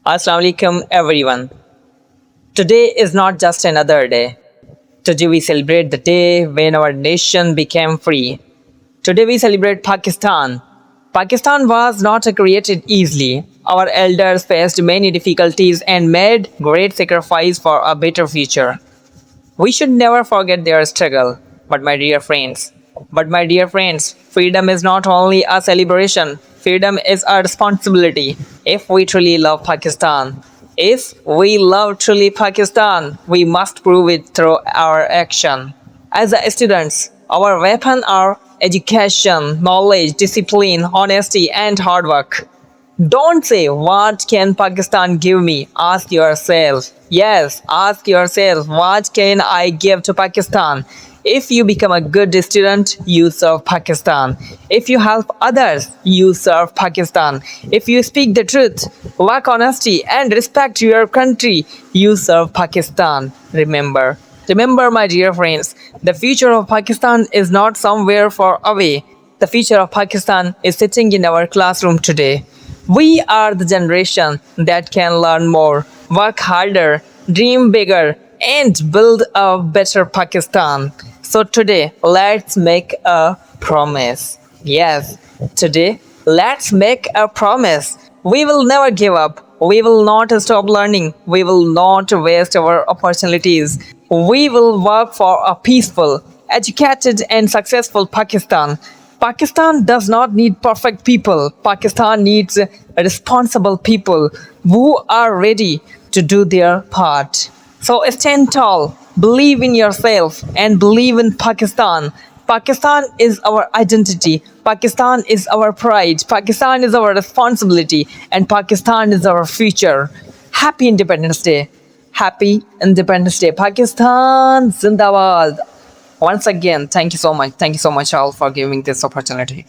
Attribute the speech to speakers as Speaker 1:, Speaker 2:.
Speaker 1: Assalam-o-Alaikum everyone. Today is not just another day. Today we celebrate the day when our nation became free. Today we celebrate Pakistan. Pakistan was not created easily. Our elders faced many difficulties and made great sacrifice for a better future. We should never forget their struggle. But my dear friends, freedom is not only a celebration, freedom is a responsibility. If we truly love Pakistan, if we love truly Pakistan, we must prove it through our action. As a students, our weapon are education, knowledge, discipline, honesty, and hard work. Don't say, what can Pakistan give me? Ask yourself. Yes, ask yourself, what can I give to Pakistan? If you become a good student, you serve Pakistan. If you help others, you serve Pakistan. If you speak the truth, work honesty, and respect your country, you serve Pakistan. Remember, my dear friends, the future of Pakistan is not somewhere far away. The future of Pakistan is sitting in our classroom today. We are the generation that can learn more, work harder, dream bigger, and build a better Pakistan. So today, let's make a promise. Yes, today, let's make a promise. We will never give up. We will not stop learning. We will not waste our opportunities. We will work for a peaceful, educated, and successful Pakistan. Pakistan does not need perfect people. Pakistan needs responsible people who are ready to do their part. So stand tall, believe in yourself, and believe in Pakistan. Pakistan is our identity. Pakistan is our pride. Pakistan is our responsibility. And Pakistan is our future. Happy Independence Day. Happy Independence Day. Pakistan, Zindabad. Once again, thank you so much. Thank you so much all for giving this opportunity.